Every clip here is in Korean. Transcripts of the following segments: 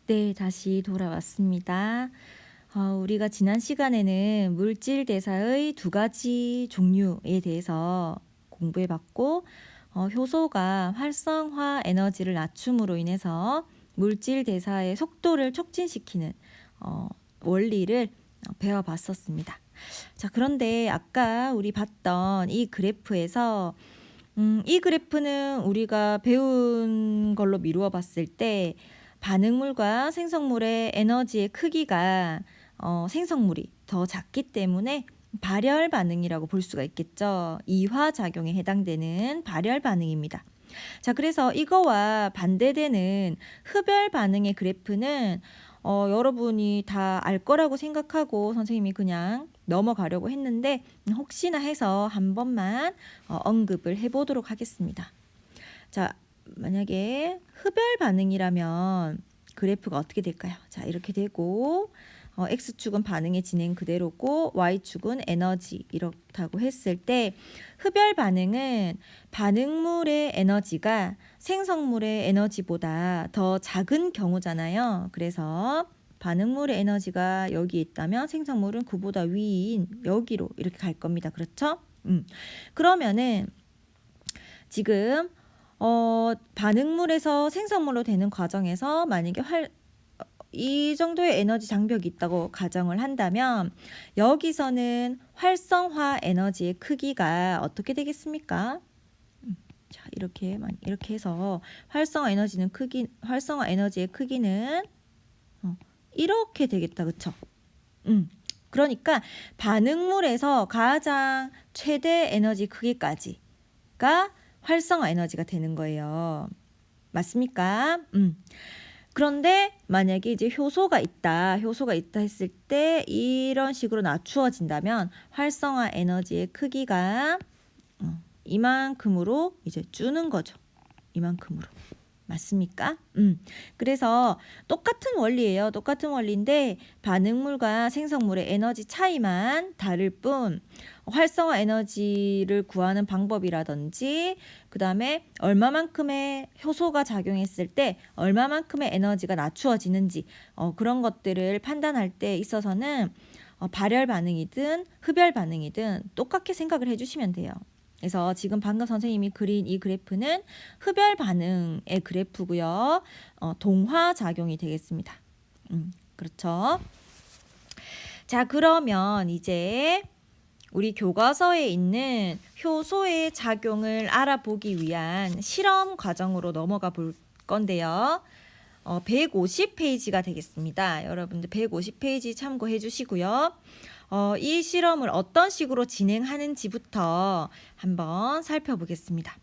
네, 다시 돌아왔습니다. 우리가 지난 시간에는 물질 대사의 두 가지 종류에 대해서 공부해봤고, 효소가 활성화 에너지를 낮춤으로 인해서 물질 대사의 속도를 촉진시키는 원리를 배워봤었습니다. 자, 그런데 아까 우리 봤던 이 그래프에서 이 그래프는 우리가 배운 걸로 미루어 봤을 때 반응물과 생성물의 에너지의 크기가 생성물이 더 작기 때문에 발열 반응이라고 볼 수가 있겠죠. 이화작용에 해당되는 발열 반응입니다. 자, 그래서 이거와 반대되는 흡열 반응의 그래프는 여러분이 다 알 거라고 생각하고 선생님이 그냥 넘어가려고 했는데 혹시나 해서 한 번만 언급을 해보도록 하겠습니다. 자, 만약에 흡열 반응이라면 그래프가 어떻게 될까요? 자, 이렇게 되고 X축은 반응의 진행 그대로고 Y축은 에너지 이렇다고 했을 때 흡열 반응은 반응물의 에너지가 생성물의 에너지보다 더 작은 경우잖아요. 그래서 반응물의 에너지가 여기 있다면 생성물은 그보다 위인 여기로 이렇게 갈 겁니다. 그렇죠? 그러면은 지금 반응물에서 생성물로 되는 과정에서 만약에 이 정도의 에너지 장벽이 있다고 가정을 한다면 여기서는 활성화 에너지의 크기가 어떻게 되겠습니까? 자, 이렇게 해서 활성화 에너지의 크기는 이렇게 되겠다. 그쵸? 그러니까 반응물에서 가장 최대 에너지 크기까지가 활성화 에너지가 되는 거예요. 맞습니까? 그런데 만약에 이제 효소가 있다 했을 때 이런 식으로 낮추어진다면 활성화 에너지의 크기가 이만큼으로 이제 주는 거죠. 이만큼으로. 맞습니까? 그래서 똑같은 원리예요. 똑같은 원리인데 반응물과 생성물의 에너지 차이만 다를 뿐 활성화 에너지를 구하는 방법이라든지 그 다음에 얼마만큼의 효소가 작용했을 때 얼마만큼의 에너지가 낮추어지는지 그런 것들을 판단할 때 있어서는 발열 반응이든 흡열 반응이든 똑같게 생각을 해주시면 돼요. 그래서 지금 방금 선생님이 그린 이 그래프는 흡열 반응의 그래프고요. 동화 작용이 되겠습니다. 그렇죠. 자, 그러면 이제 우리 교과서에 있는 효소의 작용을 알아보기 위한 실험 과정으로 넘어가 볼 건데요. 150페이지가 되겠습니다. 여러분들 150페이지 참고해 주시고요. 이 실험을 어떤 식으로 진행하는지부터 한번 살펴보겠습니다.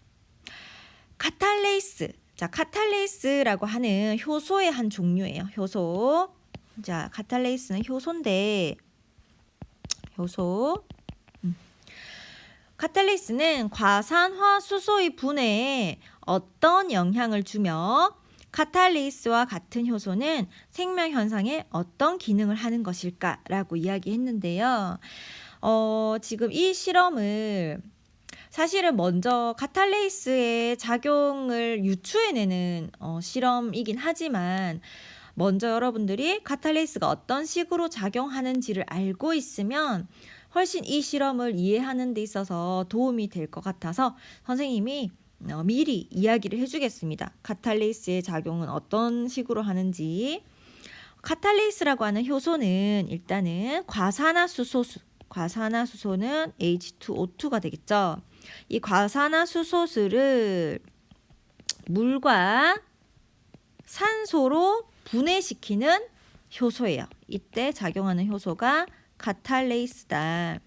카탈레이스. 자, 카탈레이스라고 하는 효소의 한 종류예요. 효소. 자, 카탈레이스는 효소인데 카탈레이스는 과산화수소의 분해에 어떤 영향을 주며 카탈레이스와 같은 효소는 생명 현상에 어떤 기능을 하는 것일까라고 이야기했는데요. 지금 이 실험을 사실은 먼저 카탈레이스의 작용을 유추해내는 실험이긴 하지만 먼저 여러분들이 카탈레이스가 어떤 식으로 작용하는지를 알고 있으면 훨씬 이 실험을 이해하는 데 있어서 도움이 될 것 같아서 선생님이 미리 이야기를 해주겠습니다. 카탈레이스의 작용은 어떤 식으로 하는지. 카탈레이스라고 하는 효소는 일단은 과산화수소는 H2O2가 되겠죠. 이 과산화수소를 물과 산소로 분해시키는 효소예요. 이때 작용하는 효소가 카탈레이스다.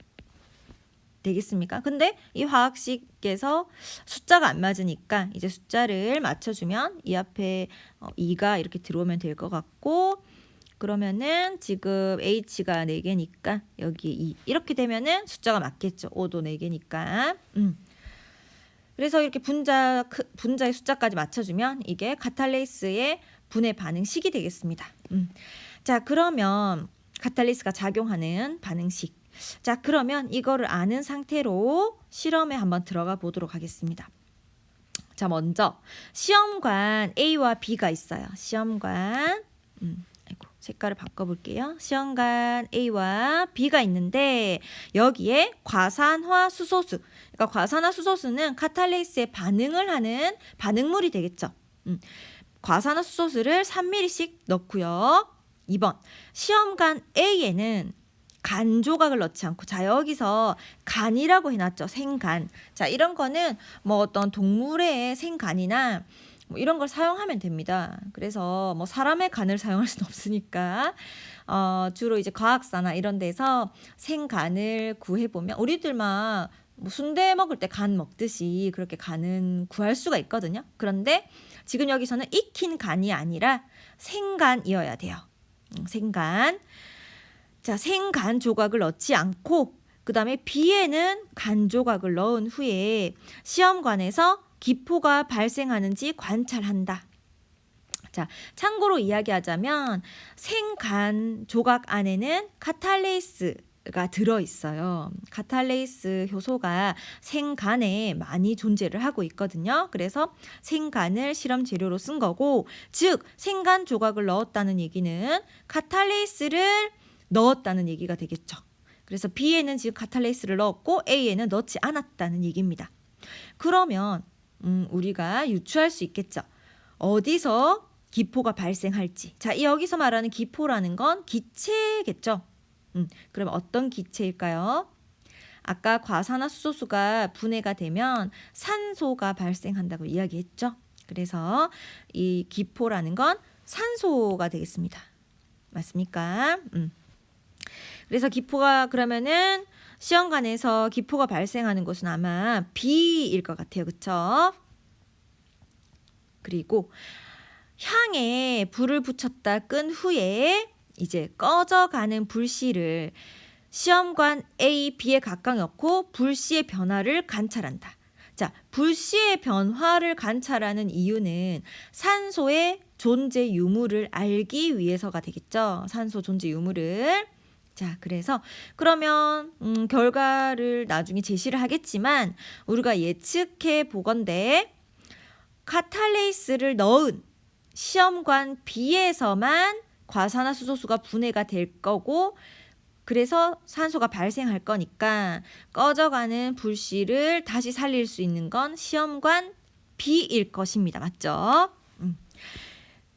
되겠습니까? 근데 이 화학식에서 숫자가 안 맞으니까 이제 숫자를 맞춰주면 이 앞에 2가 이렇게 들어오면 될 것 같고 그러면은 지금 H가 4개니까 여기 2 이렇게 되면은 숫자가 맞겠죠. O도 4개니까. 그래서 이렇게 분자의 숫자까지 맞춰주면 이게 카탈레이스의 분해 반응식이 되겠습니다. 자, 그러면 카탈레이스가 작용하는 반응식. 자, 그러면 이거를 아는 상태로 실험에 한번 들어가 보도록 하겠습니다. 자, 먼저 시험관 A와 B가 있어요. 시험관 아이고, 색깔을 바꿔볼게요. 시험관 A와 B가 있는데 여기에 과산화수소수, 그러니까 과산화수소수는 카탈레이스에 반응을 하는 반응물이 되겠죠. 과산화수소수를 3ml씩 넣고요. 2번, 시험관 A에는 간 조각을 넣지 않고, 자 여기서 간이라고 해놨죠. 생간. 자 이런 거는 뭐 어떤 동물의 생간이나 뭐 이런 걸 사용하면 됩니다. 그래서 뭐 사람의 간을 사용할 수는 없으니까 주로 이제 과학사나 이런 데서 생간을 구해보면, 우리들만 뭐 순대 먹을 때 간 먹듯이 그렇게 간은 구할 수가 있거든요. 그런데 지금 여기서는 익힌 간이 아니라 생간이어야 돼요. 생간. 자, 생간 조각을 넣지 않고 그 다음에 B에는 간 조각을 넣은 후에 시험관에서 기포가 발생하는지 관찰한다. 자, 참고로 이야기하자면 생간 조각 안에는 카탈레이스가 들어있어요. 카탈레이스 효소가 생간에 많이 존재를 하고 있거든요. 그래서 생간을 실험 재료로 쓴 거고, 즉 생간 조각을 넣었다는 얘기는 카탈레이스를 넣었다는 얘기가 되겠죠. 그래서 B에는 지금 카탈레이스를 넣었고 A에는 넣지 않았다는 얘기입니다. 그러면 우리가 유추할 수 있겠죠. 어디서 기포가 발생할지. 자, 여기서 말하는 기포라는 건 기체겠죠. 그럼 어떤 기체일까요? 아까 과산화수소수가 분해가 되면 산소가 발생한다고 이야기했죠. 그래서 이 기포라는 건 산소가 되겠습니다. 맞습니까? 그래서 기포가, 그러면은 시험관에서 기포가 발생하는 곳은 아마 B일 것 같아요. 그쵸? 그리고 향에 불을 붙였다 끈 후에 이제 꺼져가는 불씨를 시험관 A, B에 각각 넣고 불씨의 변화를 관찰한다. 자, 불씨의 변화를 관찰하는 이유는 산소의 존재 유무를 알기 위해서가 되겠죠. 산소 존재 유무를. 자, 그래서 그러면 결과를 나중에 제시를 하겠지만 우리가 예측해 보건대 카탈레이스를 넣은 시험관 B에서만 과산화수소수가 분해가 될 거고, 그래서 산소가 발생할 거니까 꺼져가는 불씨를 다시 살릴 수 있는 건 시험관 B일 것입니다. 맞죠?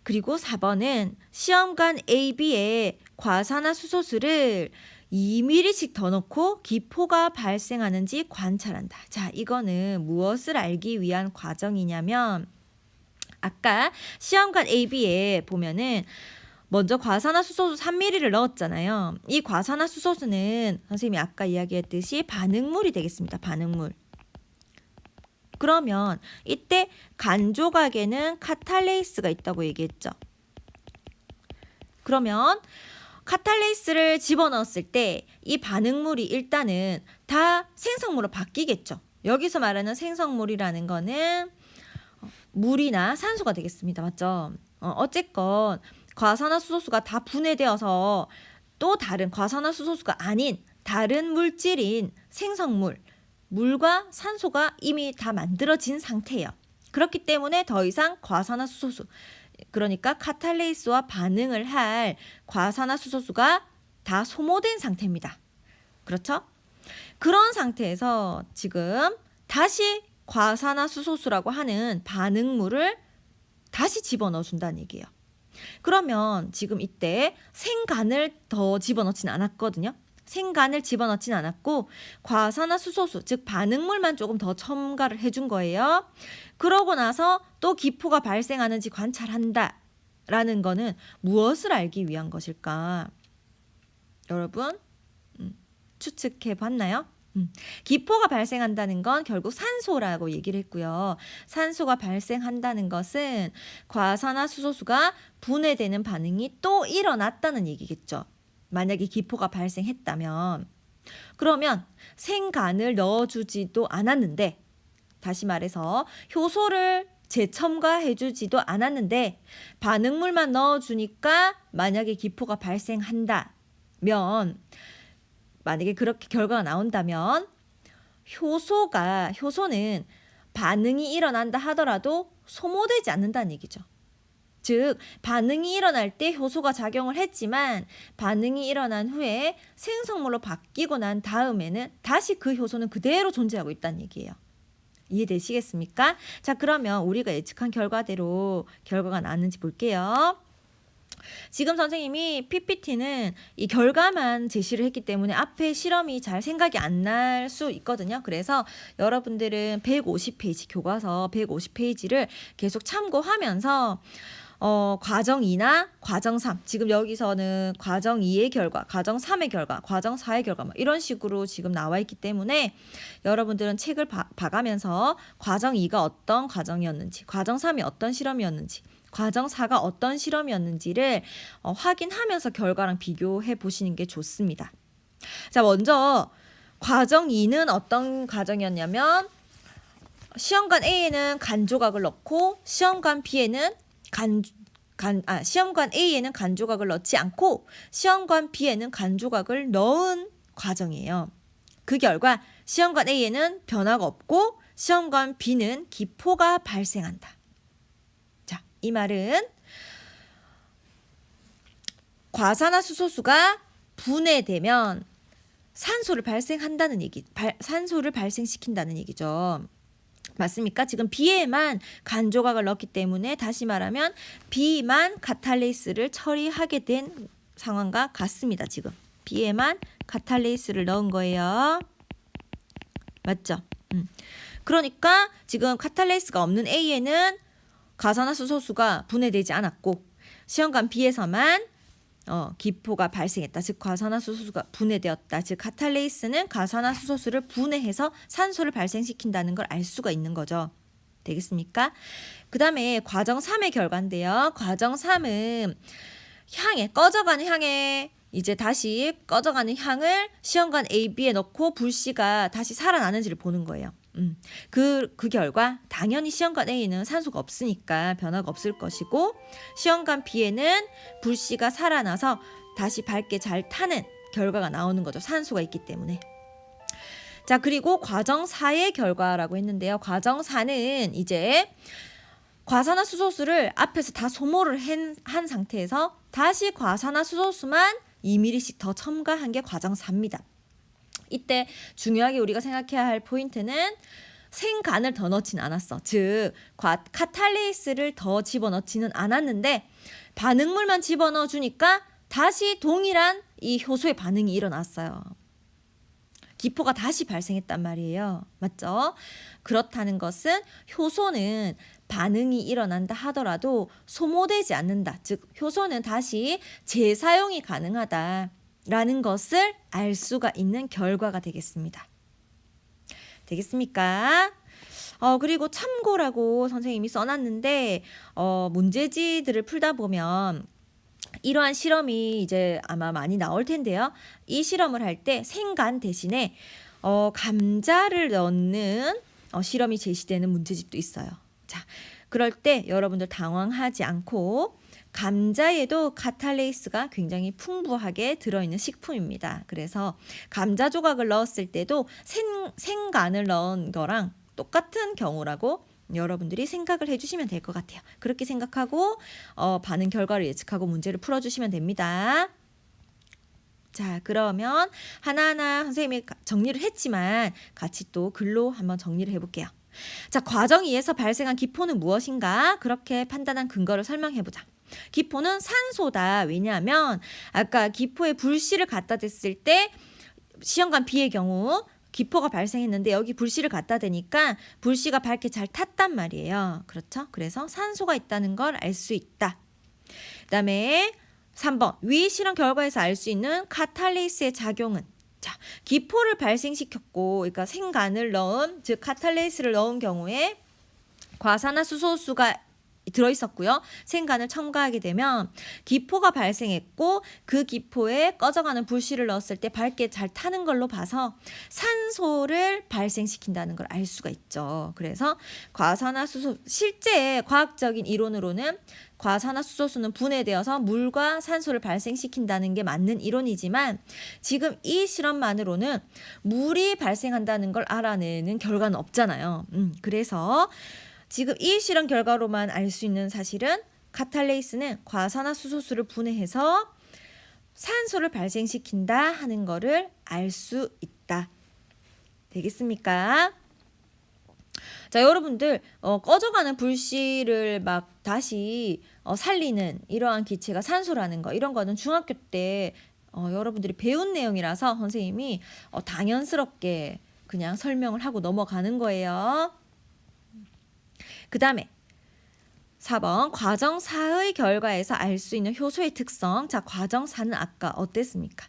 그리고 4번은 시험관 A, B에 과산화수소수를 2ml씩 더 넣고 기포가 발생하는지 관찰한다. 자, 이거는 무엇을 알기 위한 과정이냐면, 아까 시험관 A, B에 보면은 먼저 과산화수소수 3ml를 넣었잖아요. 이 과산화수소수는 선생님이 아까 이야기했듯이 반응물이 되겠습니다. 반응물. 그러면 이때 간 조각에는 카탈레이스가 있다고 얘기했죠. 그러면 카탈레이스를 집어넣었을 때 이 반응물이 일단은 다 생성물로 바뀌겠죠. 여기서 말하는 생성물이라는 거는 물이나 산소가 되겠습니다. 맞죠? 어쨌건 과산화수소수가 다 분해되어서 또 다른 과산화수소수가 아닌 다른 물질인 생성물, 물과 산소가 이미 다 만들어진 상태예요. 그렇기 때문에 더 이상 과산화수소수, 그러니까 카탈레이스와 반응을 할 과산화수소수가 다 소모된 상태입니다. 그렇죠? 그런 상태에서 지금 다시 과산화수소수라고 하는 반응물을 다시 집어넣어 준다는 얘기예요. 그러면 지금 이때 생간을 더 집어넣지는 않았거든요. 생간을 집어넣지는 않았고 과산화수소수, 즉 반응물만 조금 더 첨가를 해준 거예요. 그러고 나서 또 기포가 발생하는지 관찰한다 라는 거는 무엇을 알기 위한 것일까? 여러분 추측해 봤나요? 기포가 발생한다는 건 결국 산소라고 얘기를 했고요. 산소가 발생한다는 것은 과산화수소수가 분해되는 반응이 또 일어났다는 얘기겠죠. 만약에 기포가 발생했다면. 그러면 생간을 넣어주지도 않았는데, 다시 말해서 효소를 재첨가해주지도 않았는데 반응물만 넣어주니까 만약에 기포가 발생한다면, 만약에 그렇게 결과가 나온다면 효소는 반응이 일어난다 하더라도 소모되지 않는다는 얘기죠. 즉 반응이 일어날 때 효소가 작용을 했지만 반응이 일어난 후에 생성물로 바뀌고 난 다음에는 다시 그 효소는 그대로 존재하고 있다는 얘기예요. 이해되시겠습니까? 자, 그러면 우리가 예측한 결과대로 결과가 나왔는지 볼게요. 지금 선생님이 PPT는 이 결과만 제시를 했기 때문에 앞에 실험이 잘 생각이 안 날 수 있거든요. 그래서 여러분들은 150페이지 교과서 150페이지를 계속 참고하면서 과정 2나 과정 3, 지금 여기서는 과정 2의 결과, 과정 3의 결과, 과정 4의 결과 뭐 이런 식으로 지금 나와 있기 때문에 여러분들은 책을 봐가면서 과정 2가 어떤 과정이었는지, 과정 3이 어떤 실험이었는지, 과정 4가 어떤 실험이었는지를 확인하면서 결과랑 비교해 보시는 게 좋습니다. 자, 먼저 과정 2는 어떤 과정이었냐면 시험관 A에는 간 조각을 넣고 시험관 B에는 시험관 A에는 간 조각을 넣지 않고 시험관 B에는 간 조각을 넣은 과정이에요. 그 결과 시험관 A에는 변화가 없고 시험관 B는 기포가 발생한다. 자, 이 말은 과산화수소수가 분해되면 산소를 발생시킨다는 얘기죠. 맞습니까? 지금 B에만 간 조각을 넣었기 때문에 다시 말하면 B만 카탈레이스를 처리하게 된 상황과 같습니다. 지금 B에만 카탈레이스를 넣은 거예요. 맞죠? 그러니까 지금 카탈레이스가 없는 A에는 과산화수소수가 분해되지 않았고 시험관 B에서만 기포가 발생했다. 즉 과산화수소수가 분해되었다. 즉 카탈레이스는 과산화수소수를 분해해서 산소를 발생시킨다는 걸 알 수가 있는 거죠. 되겠습니까? 그 다음에 과정 3의 결과인데요. 과정 3은 꺼져가는 향에 이제 다시 꺼져가는 향을 시험관 A, B에 넣고 불씨가 다시 살아나는지를 보는 거예요. 그 결과 당연히 시험관 A는 산소가 없으니까 변화가 없을 것이고 시험관 B에는 불씨가 살아나서 다시 밝게 잘 타는 결과가 나오는 거죠. 산소가 있기 때문에. 자, 그리고 과정 4의 결과라고 했는데요. 과정 4는 이제 과산화수소수를 앞에서 다 소모를 한 상태에서 다시 과산화수소수만 2ml씩 더 첨가한 게 과정 4입니다. 이때 중요하게 우리가 생각해야 할 포인트는 생간을 더 넣지는 않았어. 즉 카탈레이스를 더 집어넣지는 않았는데 반응물만 집어넣어 주니까 다시 동일한 이 효소의 반응이 일어났어요. 기포가 다시 발생했단 말이에요. 맞죠? 그렇다는 것은 효소는 반응이 일어난다 하더라도 소모되지 않는다. 즉 효소는 다시 재사용이 가능하다. 라는 것을 알 수가 있는 결과가 되겠습니다. 되겠습니까? 그리고 참고라고 선생님이 써놨는데 문제지들을 풀다 보면 이러한 실험이 이제 아마 많이 나올 텐데요. 이 실험을 할 때 생간 대신에 감자를 넣는 실험이 제시되는 문제집도 있어요. 자, 그럴 때 여러분들 당황하지 않고 감자에도 카탈레이스가 굉장히 풍부하게 들어있는 식품입니다. 그래서 감자 조각을 넣었을 때도 생간을 넣은 거랑 똑같은 경우라고 여러분들이 생각을 해주시면 될 것 같아요. 그렇게 생각하고 반응 결과를 예측하고 문제를 풀어주시면 됩니다. 자, 그러면 하나하나 선생님이 정리를 했지만 같이 또 글로 한번 정리를 해볼게요. 자, 과정 2에서 발생한 기포는 무엇인가? 그렇게 판단한 근거를 설명해보자. 기포는 산소다. 왜냐하면 아까 기포에 불씨를 갖다 댔을 때 시험관 B의 경우 기포가 발생했는데 여기 불씨를 갖다 대니까 불씨가 밝게 잘 탔단 말이에요. 그렇죠? 그래서 산소가 있다는 걸 알 수 있다. 그다음에 3번 위 실험 결과에서 알 수 있는 카탈레이스의 작용은 자, 기포를 발생시켰고 그러니까 생간을 넣은 즉 카탈레이스를 넣은 경우에 과산화수소수가 들어있었고요. 생간을 첨가하게 되면 기포가 발생했고 그 기포에 꺼져가는 불씨를 넣었을 때 밝게 잘 타는 걸로 봐서 산소를 발생시킨다는 걸 알 수가 있죠. 그래서 과산화수소 실제 과학적인 이론으로는 과산화수소수는 분해되어서 물과 산소를 발생시킨다는 게 맞는 이론이지만 지금 이 실험만으로는 물이 발생한다는 걸 알아내는 결과는 없잖아요. 그래서 지금 이 실험 결과로만 알 수 있는 사실은 카탈레이스는 과산화수소수를 분해해서 산소를 발생시킨다 하는 거를 알 수 있다. 되겠습니까? 자, 여러분들 꺼져가는 불씨를 막 다시 살리는 이러한 기체가 산소라는 거, 이런 거는 중학교 때 여러분들이 배운 내용이라서 선생님이 당연스럽게 그냥 설명을 하고 넘어가는 거예요. 그 다음에 4번 과정 4의 결과에서 알 수 있는 효소의 특성. 자, 과정 4는 아까 어땠습니까?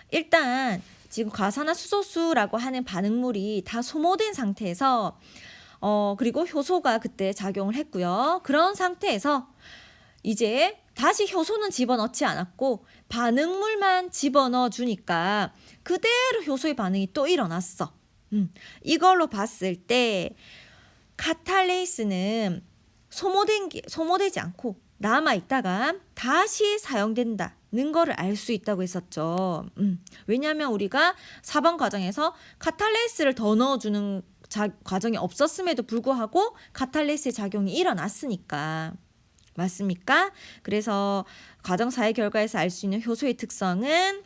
일단 지금 과산화수소수라고 하는 반응물이 다 소모된 상태에서 그리고 효소가 그때 작용을 했고요. 그런 상태에서 이제 다시 효소는 집어넣지 않았고 반응물만 집어넣어 주니까 그대로 효소의 반응이 또 일어났어. 이걸로 봤을 때 카탈레이스는 소모되지 않고 남아있다가 다시 사용된다는 거를 알 수 있다고 했었죠. 왜냐하면 우리가 4번 과정에서 카탈레이스를 더 넣어주는 과정이 없었음에도 불구하고 카탈레이스의 작용이 일어났으니까. 맞습니까? 그래서 과정 4의 결과에서 알 수 있는 효소의 특성은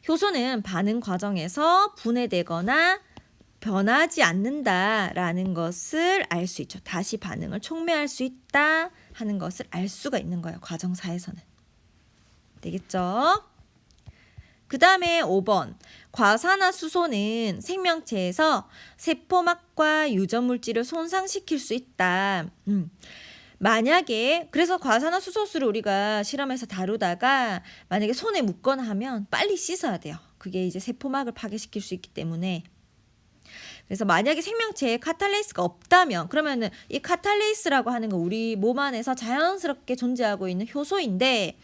효소는 반응 과정에서 분해되거나 변하지 않는다라는 것을 알 수 있죠. 다시 반응을 촉매할 수 있다 하는 것을 알 수가 있는 거예요. 과정 4에서는. 되겠죠? 그 다음에 5번. 과산화수소는 생명체에서 세포막과 유전물질을 손상시킬 수 있다. 만약에 그래서 과산화수소수를 우리가 실험에서 다루다가 만약에 손에 묻거나 하면 빨리 씻어야 돼요. 그게 이제 세포막을 파괴시킬 수 있기 때문에. 그래서 만약에 생명체에 카탈레이스가 없다면 그러면은 이 카탈레이스라고 하는 거 우리 몸 안에서 자연스럽게 존재하고 있는 효소인데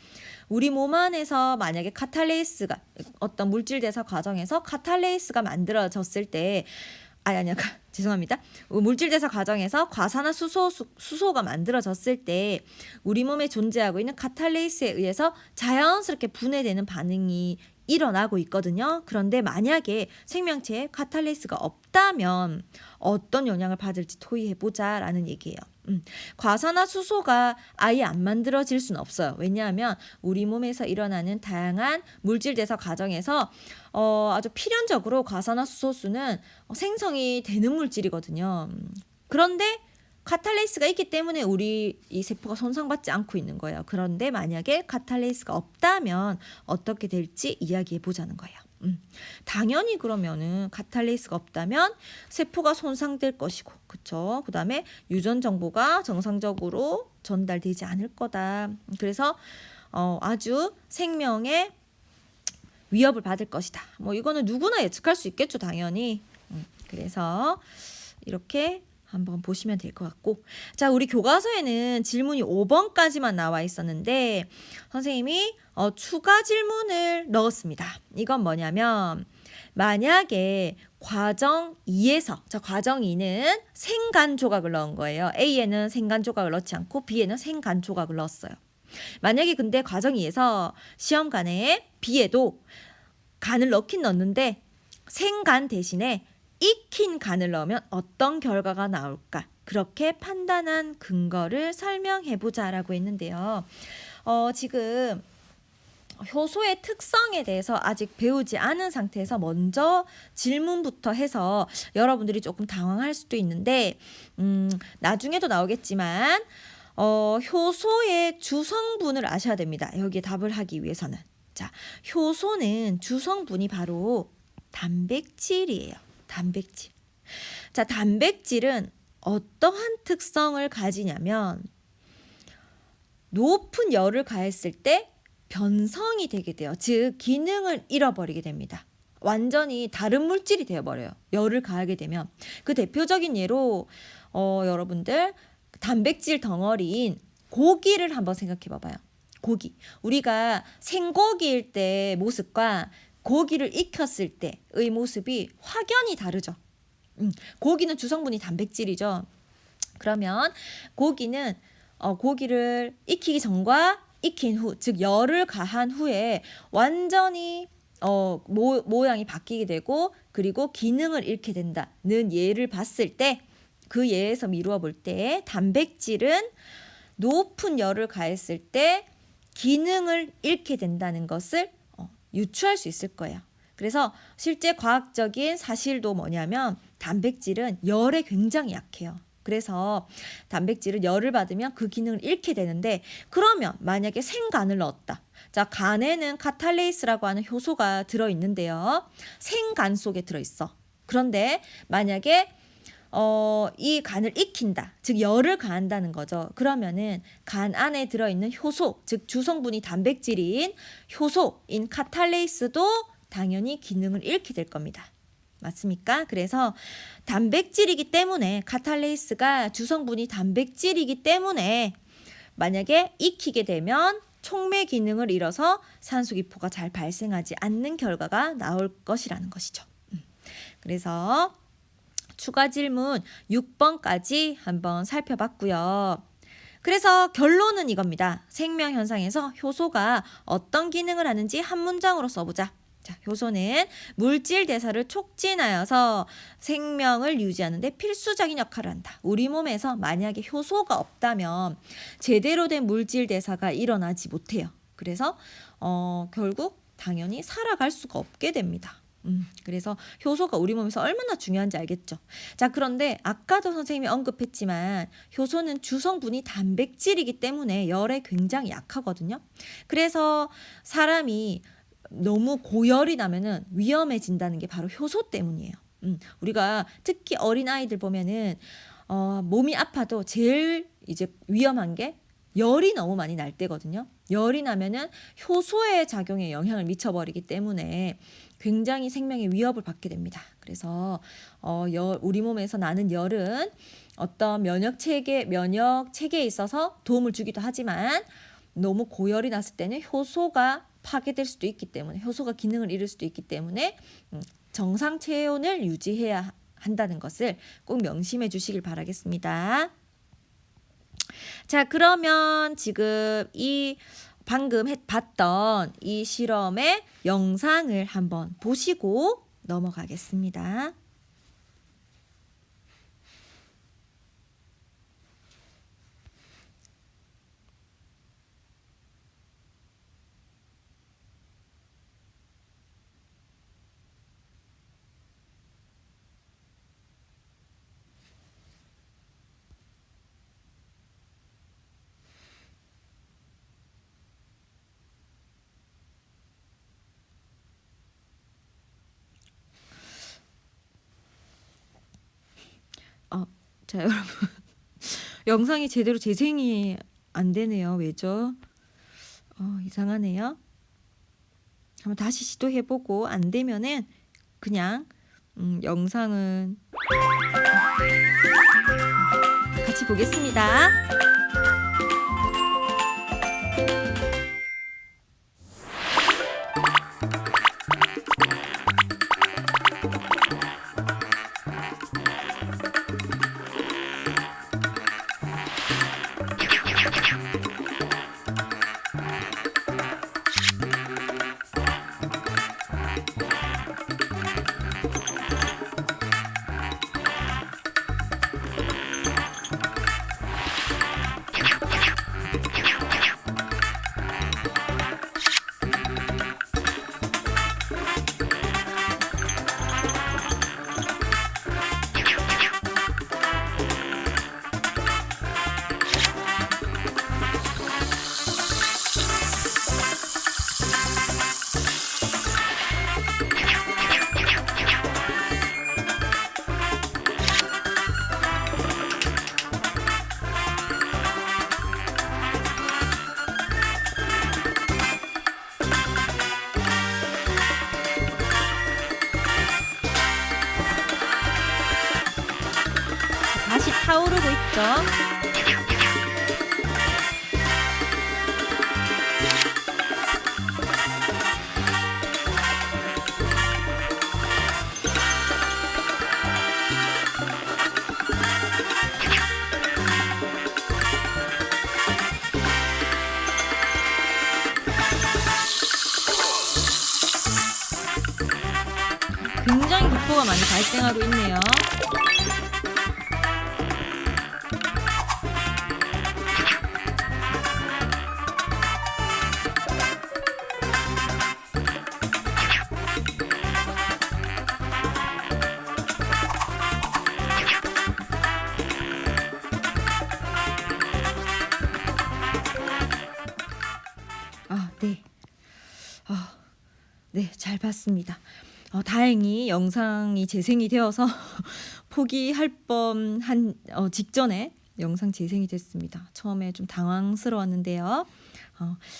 우리 몸 안에서 만약에 카탈레이스가 어떤 물질 대사 과정에서 카탈레이스가 만들어졌을 때 죄송합니다. 물질 대사 과정에서 과산화수소가 만들어졌을 때 우리 몸에 존재하고 있는 카탈레이스에 의해서 자연스럽게 분해되는 반응이 일어나고 있거든요. 그런데 만약에 생명체에 카탈레이스가 없다면 어떤 영향을 받을지 토의해보자라는 얘기예요. 과산화수소가 아예 안 만들어질 수는 없어요. 왜냐하면 우리 몸에서 일어나는 다양한 물질 대사 과정에서 아주 필연적으로 과산화수소수는 생성이 되는 물질이거든요. 그런데 카탈레이스가 있기 때문에 우리 이 세포가 손상받지 않고 있는 거예요. 그런데 만약에 카탈레이스가 없다면 어떻게 될지 이야기해 보자는 거예요. 당연히 그러면은 카탈레이스가 없다면 세포가 손상될 것이고, 그쵸? 그 다음에 유전 정보가 정상적으로 전달되지 않을 거다. 그래서 아주 생명에 위협을 받을 것이다. 뭐 이거는 누구나 예측할 수 있겠죠, 당연히. 그래서 이렇게 한번 보시면 될 것 같고, 자, 우리 교과서에는 질문이 5번까지만 나와 있었는데 선생님이 추가 질문을 넣었습니다. 이건 뭐냐면 만약에 과정 2에서, 자, 과정 2는 생간 조각을 넣은 거예요. A에는 생간 조각을 넣지 않고 B에는 생간 조각을 넣었어요. 만약에 근데 과정 2에서 시험관에 B에도 간을 넣긴 넣는데 생간 대신에 익힌 간을 넣으면 어떤 결과가 나올까? 그렇게 판단한 근거를 설명해보자라고 했는데요. 지금 효소의 특성에 대해서 아직 배우지 않은 상태에서 먼저 질문부터 해서 여러분들이 조금 당황할 수도 있는데 나중에도 나오겠지만 효소의 주성분을 아셔야 됩니다. 여기에 답을 하기 위해서는. 자, 효소는 주성분이 바로 단백질이에요. 단백질. 자, 단백질은 어떠한 특성을 가지냐면 높은 열을 가했을 때 변성이 되게 돼요. 즉 기능을 잃어버리게 됩니다. 완전히 다른 물질이 되어버려요. 열을 가하게 되면. 그 대표적인 예로 여러분들 단백질 덩어리인 고기를 한번 생각해 봐봐요. 고기. 우리가 생고기일 때 모습과 고기를 익혔을 때의 모습이 확연히 다르죠. 고기는 주성분이 단백질이죠. 그러면 고기는 고기를 익히기 전과 익힌 후, 즉 열을 가한 후에 완전히 모양이 바뀌게 되고 그리고 기능을 잃게 된다는 예를 봤을 때 그 예에서 미루어 볼 때 단백질은 높은 열을 가했을 때 기능을 잃게 된다는 것을 유추할 수 있을 거예요. 그래서 실제 과학적인 사실도 뭐냐면 단백질은 열에 굉장히 약해요. 그래서 단백질은 열을 받으면 그 기능을 잃게 되는데, 그러면 만약에 생간을 넣었다. 자, 간에는 카탈레이스라고 하는 효소가 들어있는데요. 생간 속에 들어있어. 그런데 만약에 이 간을 익힌다, 즉 열을 가한다는 거죠. 그러면은 간 안에 들어있는 효소, 즉 주성분이 단백질인 효소인 카탈레이스도 당연히 기능을 잃게 될 겁니다. 맞습니까? 그래서 단백질이기 때문에, 카탈레이스가 주성분이 단백질이기 때문에 만약에 익히게 되면 촉매 기능을 잃어서 산소기포가 잘 발생하지 않는 결과가 나올 것이라는 것이죠. 그래서 추가 질문 6번까지 한번 살펴봤고요. 그래서 결론은 이겁니다. 생명 현상에서 효소가 어떤 기능을 하는지 한 문장으로 써보자. 자, 효소는 물질 대사를 촉진하여서 생명을 유지하는 데 필수적인 역할을 한다. 우리 몸에서 만약에 효소가 없다면 제대로 된 물질 대사가 일어나지 못해요. 그래서 결국 당연히 살아갈 수가 없게 됩니다. 그래서 효소가 우리 몸에서 얼마나 중요한지 알겠죠. 자, 그런데 아까도 선생님이 언급했지만 효소는 주성분이 단백질이기 때문에 열에 굉장히 약하거든요. 그래서 사람이 너무 고열이 나면은 위험해진다는 게 바로 효소 때문이에요. 우리가 특히 어린 아이들 보면은 몸이 아파도 제일 이제 위험한 게 열이 너무 많이 날 때거든요. 열이 나면은 효소의 작용에 영향을 미쳐버리기 때문에 굉장히 생명의 위협을 받게 됩니다. 그래서 우리 몸에서 나는 열은 어떤 면역 체계에 있어서 도움을 주기도 하지만, 너무 고열이 났을 때는 효소가 파괴될 수도 있기 때문에, 효소가 기능을 잃을 수도 있기 때문에 정상 체온을 유지해야 한다는 것을 꼭 명심해 주시길 바라겠습니다. 자, 그러면 지금 이 방금 봤던 이 실험의 영상을 한번 보시고 넘어가겠습니다. 자, 여러분 영상이 제대로 재생이 안 되네요. 왜죠? 이상하네요. 한번 다시 시도해보고 안 되면은 그냥 영상은 같이 보겠습니다. 다시 타오르고 있죠. 굉장히 기포가 많이 발생하고 있네요. 네, 잘 봤습니다. 다행히 영상이 재생이 되어서 포기할 뻔한 직전에 영상 재생이 됐습니다. 처음에 좀 당황스러웠는데요.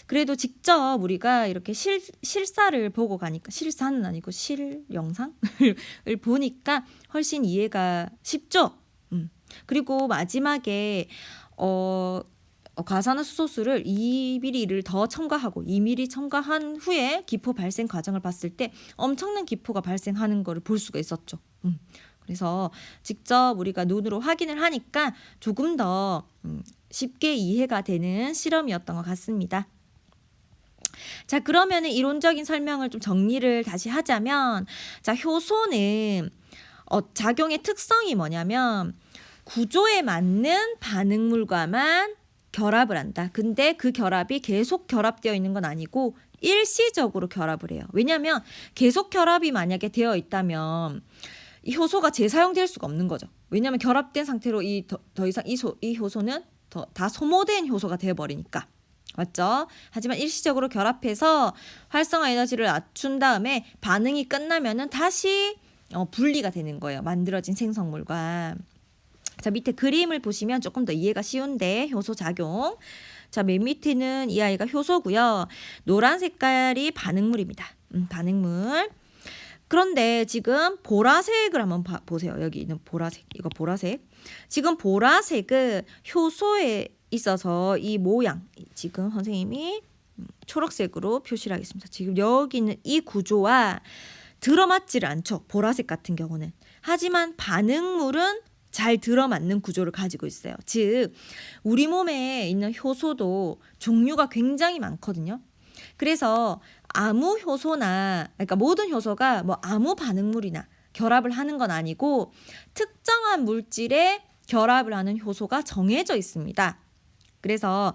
그래도 직접 우리가 이렇게 실사를 보고 가니까, 실사는 아니고 영상을 보니까 훨씬 이해가 쉽죠. 그리고 마지막에 과산화수소수를 2ml를 더 첨가하고 2ml 첨가한 후에 기포 발생 과정을 봤을 때 엄청난 기포가 발생하는 것을 볼 수가 있었죠. 그래서 직접 우리가 눈으로 확인을 하니까 조금 더 쉽게 이해가 되는 실험이었던 것 같습니다. 자, 그러면은 이론적인 설명을 좀 정리를 다시 하자면, 자, 효소는 작용의 특성이 뭐냐면 구조에 맞는 반응물과만 결합을 한다. 근데 그 결합이 계속 결합되어 있는 건 아니고 일시적으로 결합을 해요. 왜냐하면 계속 결합이 만약에 되어 있다면 이 효소가 재사용될 수가 없는 거죠. 왜냐하면 결합된 상태로 더 이상 이 효소는 다 소모된 효소가 되어버리니까. 맞죠? 하지만 일시적으로 결합해서 활성화 에너지를 낮춘 다음에 반응이 끝나면은 다시 분리가 되는 거예요. 만들어진 생성물과. 자, 밑에 그림을 보시면 조금 더 이해가 쉬운데, 효소 작용. 자, 맨 밑에는 이 아이가 효소고요. 노란 색깔이 반응물입니다. 반응물. 그런데 지금 보라색을 한번 보세요. 여기 있는 보라색. 이거 보라색. 지금 보라색은 효소에 있어서 이 모양, 지금 선생님이 초록색으로 표시를 하겠습니다. 지금 여기 있는 이 구조와 들어맞지를 않죠. 보라색 같은 경우는. 하지만 반응물은 잘 들어맞는 구조를 가지고 있어요. 즉 우리 몸에 있는 효소도 종류가 굉장히 많거든요. 그래서 아무 효소나, 그러니까 모든 효소가 뭐 아무 반응물이나 결합을 하는 건 아니고 특정한 물질에 결합을 하는 효소가 정해져 있습니다. 그래서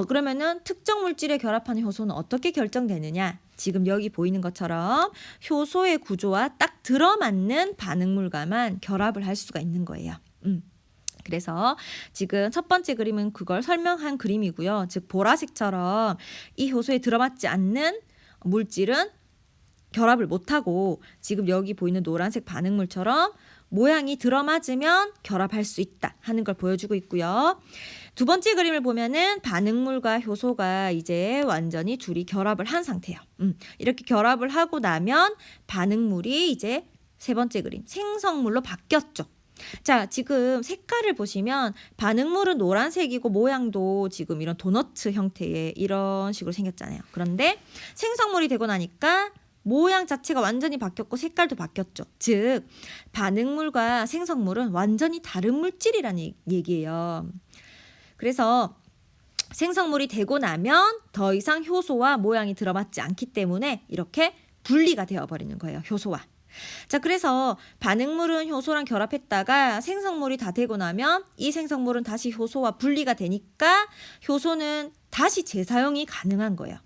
그러면은 특정 물질에 결합하는 효소는 어떻게 결정되느냐? 지금 여기 보이는 것처럼 효소의 구조와 딱 들어맞는 반응물과만 결합을 할 수가 있는 거예요. 그래서 지금 첫 번째 그림은 그걸 설명한 그림이고요. 즉 보라색처럼 이 효소에 들어맞지 않는 물질은 결합을 못하고, 지금 여기 보이는 노란색 반응물처럼 모양이 들어맞으면 결합할 수 있다 하는 걸 보여주고 있고요. 두 번째 그림을 보면은 반응물과 효소가 이제 완전히 둘이 결합을 한 상태예요. 이렇게 결합을 하고 나면 반응물이 이제 세 번째 그림, 생성물로 바뀌었죠. 자, 지금 색깔을 보시면 반응물은 노란색이고 모양도 지금 이런 도너츠 형태의 이런 식으로 생겼잖아요. 그런데 생성물이 되고 나니까 모양 자체가 완전히 바뀌었고 색깔도 바뀌었죠. 즉 반응물과 생성물은 완전히 다른 물질이라는 얘기예요. 그래서 생성물이 되고 나면 더 이상 효소와 모양이 들어맞지 않기 때문에 이렇게 분리가 되어버리는 거예요. 효소와. 자, 그래서 반응물은 효소랑 결합했다가 생성물이 다 되고 나면 이 생성물은 다시 효소와 분리가 되니까 효소는 다시 재사용이 가능한 거예요.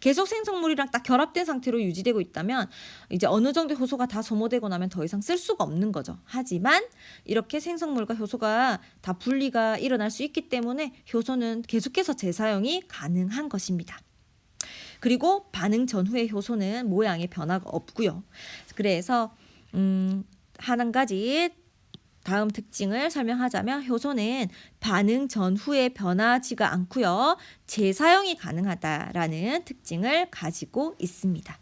계속 생성물이랑 딱 결합된 상태로 유지되고 있다면 이제 어느 정도 효소가 다 소모되고 나면 더 이상 쓸 수가 없는 거죠. 하지만 이렇게 생성물과 효소가 다 분리가 일어날 수 있기 때문에 효소는 계속해서 재사용이 가능한 것입니다. 그리고 반응 전후의 효소는 모양의 변화가 없고요. 그래서 한 가지 다음 특징을 설명하자면 효소는 반응 전후에 변하지가 않고요. 재사용이 가능하다라는 특징을 가지고 있습니다.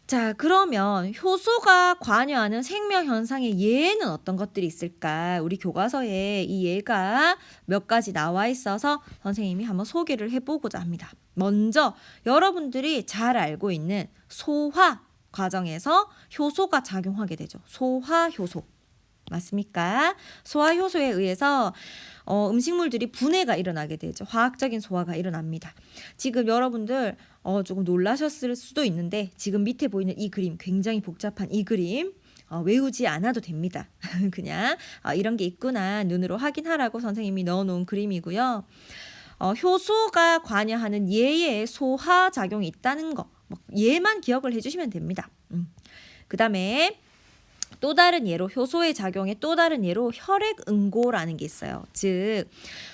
자, 그러면 효소가 관여하는 생명 현상의 예는 어떤 것들이 있을까? 우리 교과서에 이 예가 몇 가지 나와 있어서 선생님이 한번 소개를 해보고자 합니다. 먼저 여러분들이 잘 알고 있는 소화 과정에서 효소가 작용하게 되죠. 소화효소. 맞습니까? 소화효소에 의해서 음식물들이 분해가 일어나게 되죠. 화학적인 소화가 일어납니다. 지금 여러분들 조금 놀라셨을 수도 있는데 지금 밑에 보이는 이 그림, 굉장히 복잡한 이 그림 외우지 않아도 됩니다. 그냥 이런 게 있구나 눈으로 확인하라고 선생님이 넣어놓은 그림이고요. 효소가 관여하는 예의 소화작용이 있다는 거, 예만 기억을 해주시면 됩니다. 그 다음에 또 다른 예로, 효소의 작용의 또 다른 예로 혈액응고라는 게 있어요. 즉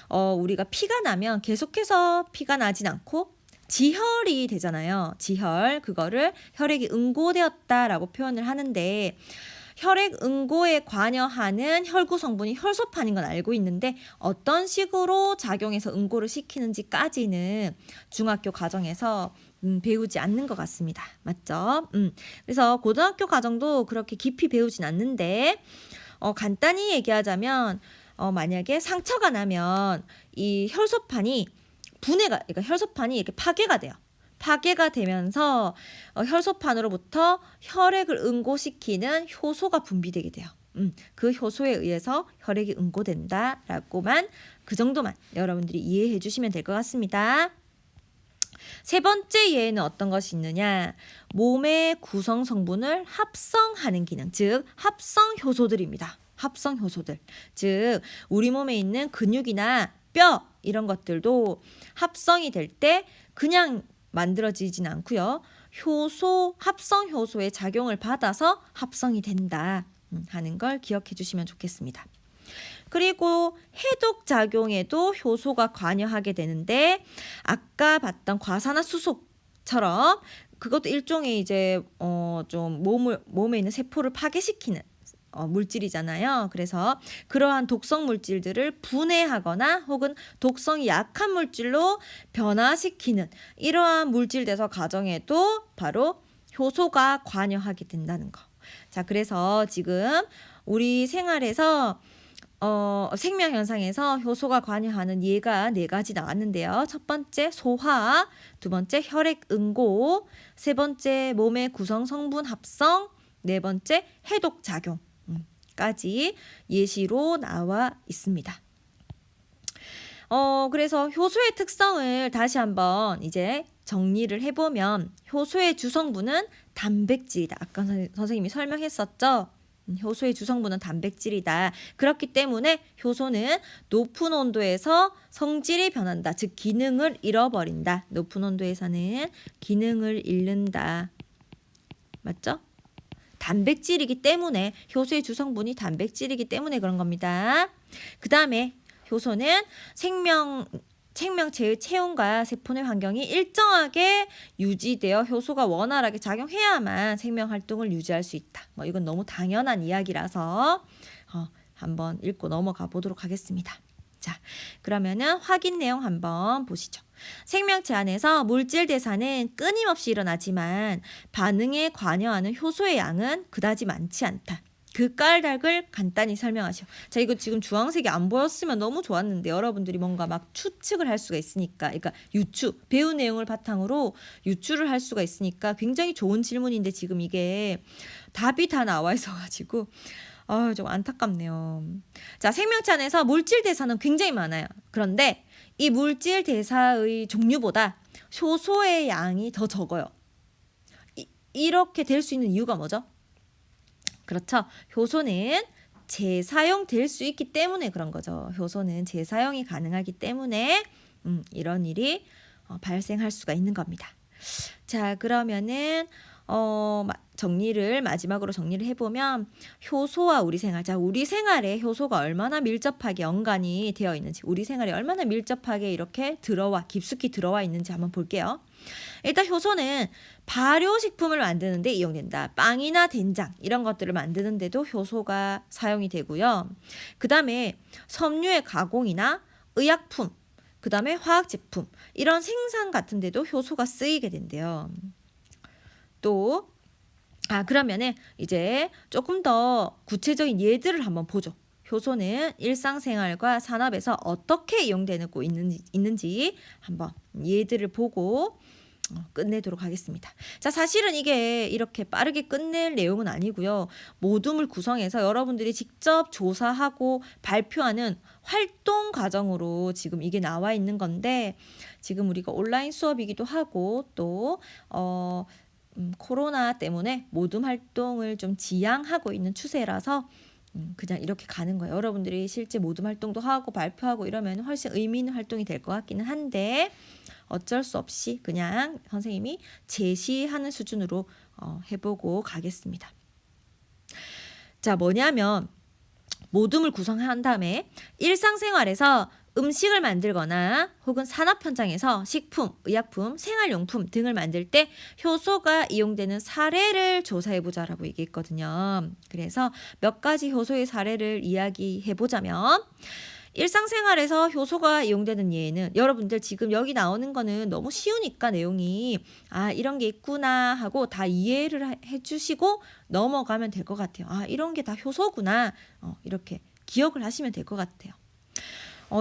우리가 피가 나면 계속해서 피가 나진 않고 지혈이 되잖아요. 지혈. 그거를 혈액이 응고되었다라고 표현을 하는데 혈액 응고에 관여하는 혈구 성분이 혈소판인 건 알고 있는데 어떤 식으로 작용해서 응고를 시키는지까지는 중학교 과정에서 배우지 않는 것 같습니다. 맞죠? 그래서 고등학교 과정도 그렇게 깊이 배우진 않는데 간단히 얘기하자면 만약에 상처가 나면 이 혈소판이 그러니까 혈소판이 이렇게 파괴가 돼요. 파괴가 되면서 혈소판으로부터 혈액을 응고시키는 효소가 분비되게 돼요. 그 효소에 의해서 혈액이 응고된다라고만 그 정도만 여러분들이 이해해 주시면 될 것 같습니다. 세 번째 예에는 어떤 것이 있느냐? 몸의 구성 성분을 합성하는 기능, 즉 합성 효소들입니다. 합성 효소들. 즉 우리 몸에 있는 근육이나 뼈 이런 것들도 합성이 될 때 그냥 만들어지진 않고요. 합성 효소의 작용을 받아서 합성이 된다 하는 걸 기억해 주시면 좋겠습니다. 그리고 해독 작용에도 효소가 관여하게 되는데 아까 봤던 과산화수소처럼 그것도 일종의 이제 좀 몸에 있는 세포를 파괴시키는 물질이잖아요. 그래서 그러한 독성 물질들을 분해하거나 혹은 독성이 약한 물질로 변화시키는 이러한 물질 대사 과정에도 바로 효소가 관여하게 된다는 거. 자, 그래서 지금 우리 생활에서 생명 현상에서 효소가 관여하는 예가 4가지 나왔는데요. 첫 번째 소화, 두 번째 혈액 응고, 세 번째 몸의 구성 성분 합성, 네 번째 해독 작용. 까지 예시로 나와 있습니다. 그래서 효소의 특성을 다시 한번 이제 정리를 해보면 효소의 주성분은 단백질이다. 아까 선생님이 설명했었죠. 효소의 주성분은 단백질이다. 그렇기 때문에 효소는 높은 온도에서 성질이 변한다. 즉 기능을 잃어버린다. 높은 온도에서는 기능을 잃는다. 맞죠? 단백질이기 때문에 효소의 주성분이 때문에 그런 겁니다. 그 다음에 효소는 생명체의 체온과 세포의 환경이 일정하게 유지되어 효소가 원활하게 작용해야만 생명 활동을 유지할 수 있다. 이건 너무 당연한 이야기라서 한번 읽고 넘어가 보도록 하겠습니다. 자, 그러면은 확인 내용 한번 보시죠. 생명체 안에서 물질 대사는 끊임없이 일어나지만 반응에 관여하는 효소의 양은 그다지 많지 않다. 그 까닭을 간단히 설명하시오. 자, 이거 지금 주황색이 안 보였으면 너무 좋았는데 여러분들이 뭔가 막 추측을 할 수가 있으니까, 그러니까 배운 내용을 바탕으로 유추를 할 수가 있으니까 굉장히 좋은 질문인데 지금 이게 답이 다 나와 있어가지고 좀 안타깝네요. 자, 생명체 안에서 물질 대사는 굉장히 많아요. 그런데 이 물질 대사의 종류보다 효소의 양이 더 적어요. 이렇게 될 수 있는 이유가 뭐죠? 그렇죠. 효소는 재사용될 수 있기 때문에 그런 거죠. 효소는 재사용이 가능하기 때문에 이런 일이 발생할 수가 있는 겁니다. 자, 그러면은 마지막으로 정리를 해보면 효소와 우리 생활. 자, 우리 생활에 효소가 얼마나 밀접하게 연관이 되어 있는지, 우리 생활에 얼마나 밀접하게 이렇게 깊숙이 들어와 있는지 한번 볼게요. 일단 효소는 발효식품을 만드는데 이용된다. 빵이나 된장 이런 것들을 만드는데도 효소가 사용이 되고요. 그 다음에 섬유의 가공이나 의약품, 그 다음에 화학제품 이런 생산 같은 데도 효소가 쓰이게 된대요. 또 그러면은 이제 조금 더 구체적인 예들을 한번 보죠. 효소는 일상생활과 산업에서 어떻게 이용되고 있는지 한번 예들을 보고 끝내도록 하겠습니다. 자, 사실은 이게 이렇게 빠르게 끝낼 내용은 아니고요. 모둠을 구성해서 여러분들이 직접 조사하고 발표하는 활동 과정으로 지금 이게 나와 있는 건데 지금 우리가 온라인 수업이기도 하고 또 코로나 때문에 모둠 활동을 좀 지양하고 있는 추세라서 그냥 이렇게 가는 거예요. 여러분들이 실제 모둠 활동도 하고 발표하고 이러면 훨씬 의미 있는 활동이 될 것 같기는 한데 어쩔 수 없이 그냥 선생님이 제시하는 수준으로 해보고 가겠습니다. 자, 뭐냐면 모둠을 구성한 다음에 일상생활에서 음식을 만들거나 혹은 산업 현장에서 식품, 의약품, 생활용품 등을 만들 때 효소가 이용되는 사례를 조사해보자라고 얘기했거든요. 그래서 몇 가지 효소의 사례를 이야기해보자면 일상생활에서 효소가 이용되는 예는 여러분들 지금 여기 나오는 거는 너무 쉬우니까 내용이 이런 게 있구나 하고 다 이해를 해주시고 넘어가면 될 것 같아요. 이런 게 다 효소구나. 이렇게 기억을 하시면 될 것 같아요.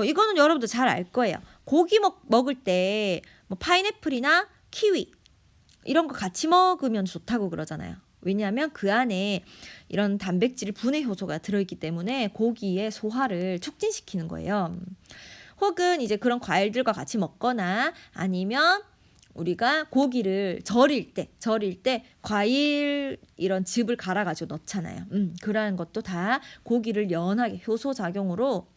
이거는 여러분도 잘 알 거예요. 고기 먹을 때 뭐 파인애플이나 키위 이런 거 같이 먹으면 좋다고 그러잖아요. 왜냐하면 그 안에 이런 단백질 분해 효소가 들어있기 때문에 고기의 소화를 촉진시키는 거예요. 혹은 이제 그런 과일들과 같이 먹거나 아니면 우리가 고기를 절일 때 과일 이런 즙을 갈아가지고 넣잖아요. 그러한 것도 다 고기를 연하게 효소 작용으로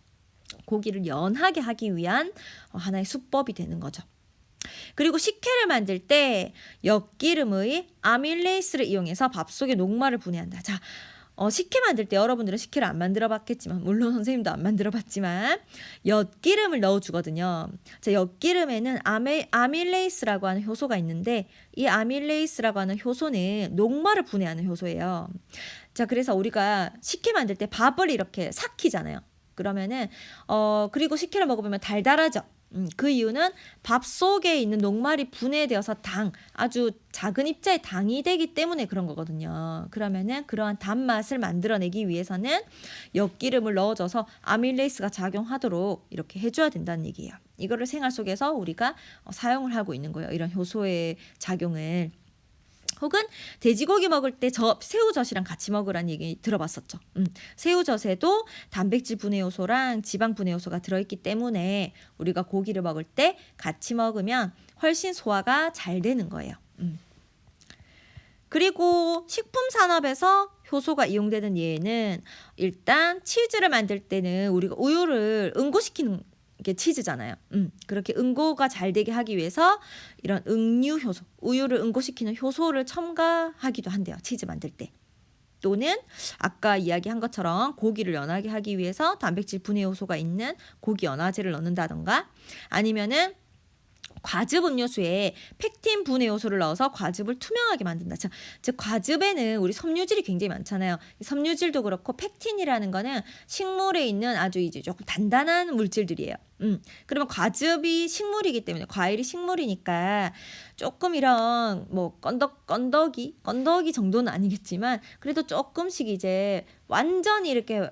고기를 연하게 하기 위한 하나의 수법이 되는 거죠. 그리고 식혜를 만들 때 엿기름의 아밀레이스를 이용해서 밥 속에 녹말을 분해한다. 자, 식혜 만들 때 여러분들은 식혜를 안 만들어 봤겠지만 물론 선생님도 안 만들어 봤지만 엿기름을 넣어주거든요. 자, 엿기름에는 아밀레이스라고 하는 효소가 있는데 이 아밀레이스라고 하는 효소는 녹말을 분해하는 효소예요. 자, 그래서 우리가 식혜 만들 때 밥을 이렇게 삭히잖아요. 그러면은 그리고 식혜를 먹어보면 달달하죠. 그 이유는 밥 속에 있는 녹말이 분해되어서 아주 작은 입자의 당이 되기 때문에 그런 거거든요. 그러면은 그러한 단맛을 만들어내기 위해서는 엿기름을 넣어줘서 아밀레이스가 작용하도록 이렇게 해줘야 된다는 얘기예요. 이거를 생활 속에서 우리가 사용을 하고 있는 거예요. 이런 효소의 작용을. 혹은 돼지고기 먹을 때 새우젓이랑 같이 먹으라는 얘기 들어봤었죠. 새우젓에도 단백질 분해 요소랑 지방 분해 요소가 들어있기 때문에 우리가 고기를 먹을 때 같이 먹으면 훨씬 소화가 잘 되는 거예요. 그리고 식품 산업에서 효소가 이용되는 예는 일단 치즈를 만들 때는 우리가 우유를 응고시키는 게 치즈잖아요. 그렇게 응고가 잘 되게 하기 위해서 이런 응유 효소, 우유를 응고시키는 효소를 첨가하기도 한대요. 치즈 만들 때. 또는 아까 이야기한 것처럼 고기를 연하게 하기 위해서 단백질 분해 요소가 있는 고기 연화제를 넣는다던가 아니면은 과즙 음료수에 펙틴 분해 요소를 넣어서 과즙을 투명하게 만든다. 즉 과즙에는 우리 섬유질이 굉장히 많잖아요. 섬유질도 그렇고 펙틴이라는 거는 식물에 있는 아주 이제 조금 단단한 물질들이에요. 그러면 과즙이 식물이기 때문에 과일이 식물이니까 조금 이런 뭐 건더기 정도는 아니겠지만 그래도 조금씩 이제 완전히 이렇게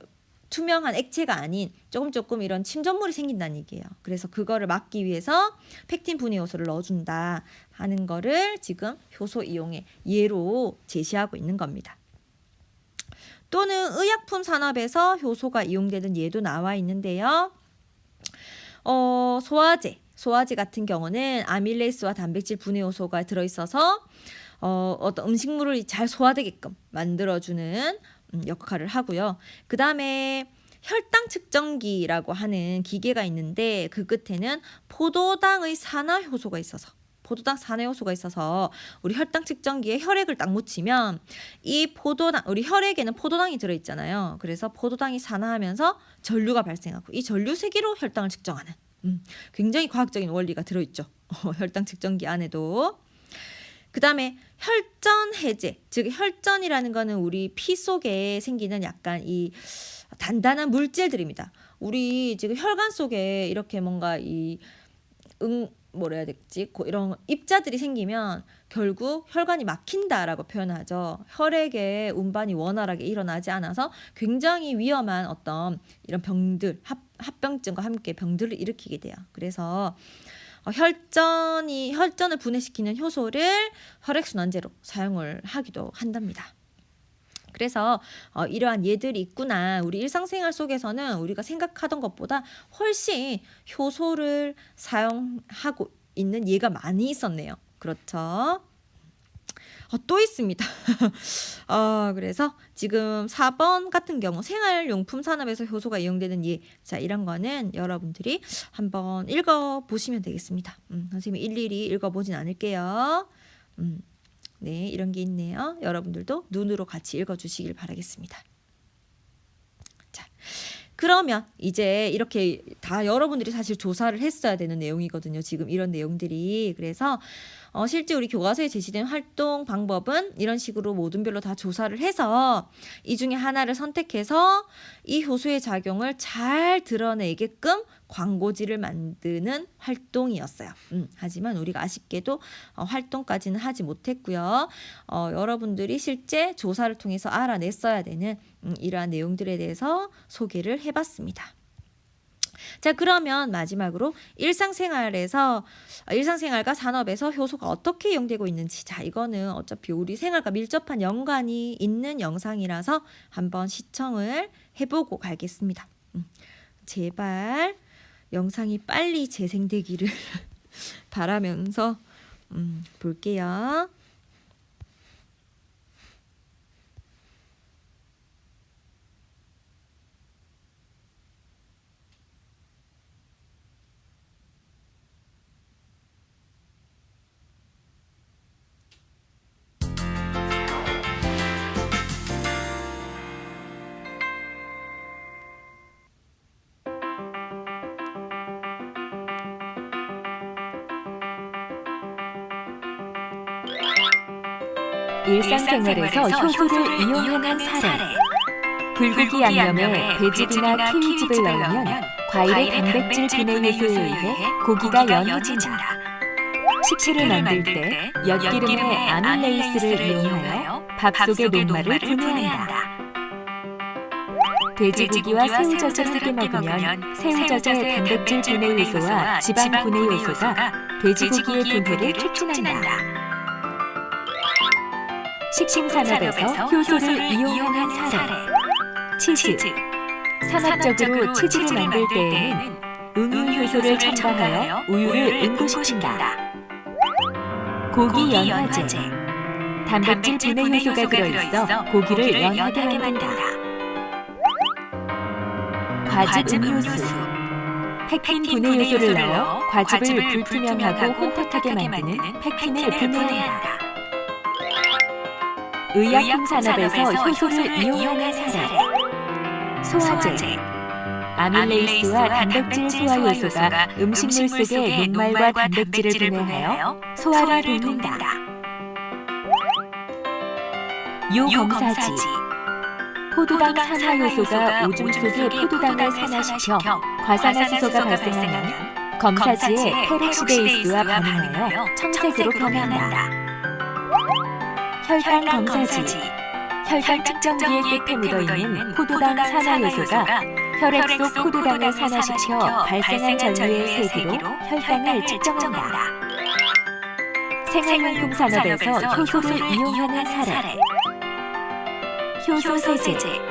투명한 액체가 아닌 조금 이런 침전물이 생긴다는 얘기예요. 그래서 그거를 막기 위해서 펙틴 분해 요소를 넣어준다 하는 거를 지금 효소 이용의 예로 제시하고 있는 겁니다. 또는 의약품 산업에서 효소가 이용되는 예도 나와 있는데요. 소화제 같은 경우는 아밀레이스와 단백질 분해 요소가 들어있어서 어떤 음식물을 잘 소화되게끔 만들어주는 역할을 하고요. 그 다음에 혈당 측정기라고 하는 기계가 있는데 그 끝에는 포도당의 산화 효소가 있어서 우리 혈당 측정기에 혈액을 딱 묻히면 이 우리 혈액에는 포도당이 들어있잖아요. 그래서 포도당이 산화하면서 전류가 발생하고 이 전류 세기로 혈당을 측정하는 굉장히 과학적인 원리가 들어있죠. 혈당 측정기 안에도. 그 다음에 혈전 해제, 즉 혈전이라는 거는 우리 피 속에 생기는 약간 이 단단한 물질들입니다. 우리 지금 혈관 속에 이렇게 뭔가 뭐라 해야 되지? 이런 입자들이 생기면 결국 혈관이 막힌다라고 표현하죠. 혈액의 운반이 원활하게 일어나지 않아서 굉장히 위험한 어떤 이런 병들, 합병증과 함께 병들을 일으키게 돼요. 그래서 혈전을 분해시키는 효소를 혈액순환제로 사용을 하기도 한답니다. 그래서 이러한 예들이 있구나. 우리 일상생활 속에서는 우리가 생각하던 것보다 훨씬 효소를 사용하고 있는 예가 많이 있었네요. 그렇죠? 또 있습니다. 그래서 지금 4번 같은 경우 생활용품 산업에서 효소가 이용되는 예. 자, 이런 거는 여러분들이 한번 읽어보시면 되겠습니다. 선생님이 일일이 읽어보진 않을게요. 네, 이런 게 있네요. 여러분들도 눈으로 같이 읽어주시길 바라겠습니다. 자, 그러면 이제 이렇게 다 여러분들이 사실 조사를 했어야 되는 내용이거든요. 지금 이런 내용들이. 그래서 실제 우리 교과서에 제시된 활동 방법은 이런 식으로 모든별로 다 조사를 해서 이 중에 하나를 선택해서 이 효소의 작용을 잘 드러내게끔 광고지를 만드는 활동이었어요. 하지만 우리가 아쉽게도 활동까지는 하지 못했고요. 여러분들이 실제 조사를 통해서 알아냈어야 되는 이러한 내용들에 대해서 소개를 해봤습니다. 자, 그러면 마지막으로 일상생활과 산업에서 효소가 어떻게 이용되고 있는지, 자, 이거는 어차피 우리 생활과 밀접한 연관이 있는 영상이라서 한번 시청을 해보고 가겠습니다. 제발 영상이 빨리 재생되기를 바라면서 볼게요. 일상생활에서 효소를 이용하는 사례. 불고기 양념에 배즙이나 키위즙을 넣으면 과일의 단백질 분해 효소에 의해 고기가 연해진다. 식혜를 만들 때 엿기름에 아밀레이스를 이용하여 밥 속의 녹말을 분해한다. 돼지고기와 새우젓을 함께 먹으면 새우젓의 단백질 분해 요소와 지방 분해 요소가 돼지고기의 분해를 촉진한다. 식품산업에서 효소를 이용하는 사례. 치즈. 산업적으로 치즈를 만들 때에는 응유 효소를 첨가하여 우유를 응고시킨다. 고기 연화제. 단백질 분해 효소가 들어있어 고기를 연하게 만든다. 과즙 음료수. 펙틴 분해 요소를 넣어 과즙을 불투명하고 혼탁하게 만드는 펙틴을 분해한다. 의약품 산업에서 효소를 이용하는 사례. 소화제. 아밀레이스와 단백질 소화 요소가 음식물 속의 녹말과 단백질을 분해하여 소화를 돕는다. 요검사지. 포도당 산화 요소가 오줌 속에 포도당을 산화시켜 과산화수소가 발생하면 검사지의 페록시데이스와 반응하여 청색으로 변한다. 혈당 검사지. 혈당 측정기의 끝에 묻어있는 포도당 산화 요소가 혈액 속 포도당을 산화시켜 발생한 전류의 세기로 혈당을 측정한다. 생활용품 산업에서 효소를 이용하는 사례. 효소 세제.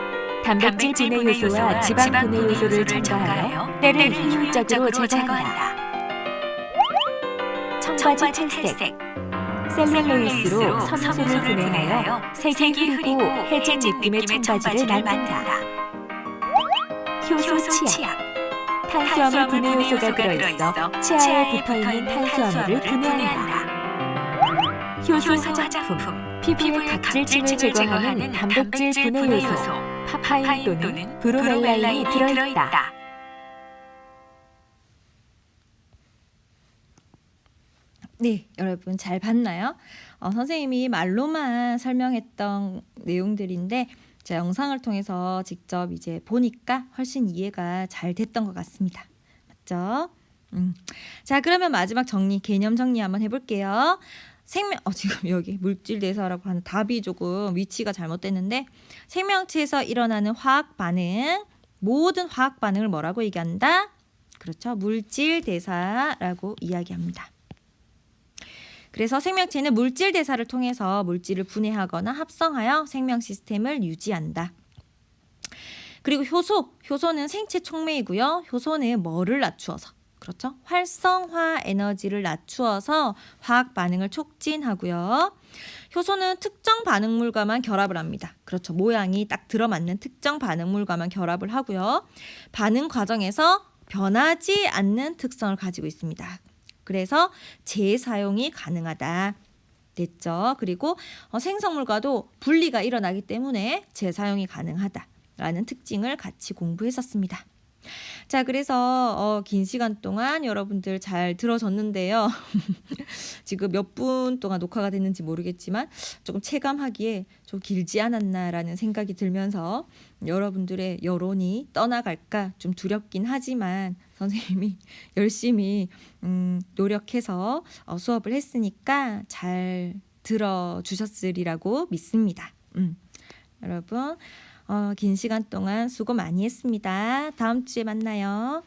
단백질 분해 요소와 지방 분해 요소를 첨가하여 때를 효율적으로 제거한다. 청바지 탈색. 셀룰로이스로 섬유소를 분해하여 색이 흐리고 해진 느낌의 청바지를 만든다. 효소 치약. 탄수화물 분해 요소가 들어있어 치아에 붙어있는 탄수화물을 분해한다. 효소 화장품. 피부의 각질층을 제거하는 단백질 분해 요소 파파인 또는 브로멜라인이 들어있다. 네, 여러분 잘 봤나요? 선생님이 말로만 설명했던 내용들인데 제가 영상을 통해서 직접 이제 보니까 훨씬 이해가 잘 됐던 것 같습니다. 맞죠? 자, 그러면 마지막 정리, 개념 정리 한번 해볼게요. 지금 여기 물질 대사라고 하는 답이 조금 위치가 잘못됐는데, 생명체에서 일어나는 화학 반응, 모든 화학 반응을 뭐라고 얘기한다? 그렇죠, 물질 대사라고 이야기합니다. 그래서 생명체는 물질 대사를 통해서 물질을 분해하거나 합성하여 생명 시스템을 유지한다. 그리고 효소는 생체 촉매이고요. 효소는 뭐를 낮추어서, 그렇죠, 활성화 에너지를 낮추어서 화학 반응을 촉진하고요. 효소는 특정 반응물과만 결합을 합니다. 그렇죠, 모양이 딱 들어맞는 특정 반응물과만 결합을 하고요. 반응 과정에서 변하지 않는 특성을 가지고 있습니다. 그래서 재사용이 가능하다. 됐죠? 그리고 생성물과도 분리가 일어나기 때문에 재사용이 가능하다. 라는 특징을 같이 공부했었습니다. 자, 그래서 긴 시간 동안 여러분들 잘 들어줬는데요. 지금 몇 분 동안 녹화가 됐는지 모르겠지만 조금 체감하기에 좀 길지 않았나라는 생각이 들면서 여러분들의 여론이 떠나갈까 좀 두렵긴 하지만 선생님이 열심히 노력해서 수업을 했으니까 잘 들어주셨으리라고 믿습니다. 여러분 긴 시간 동안 수고 많이 했습니다. 다음 주에 만나요.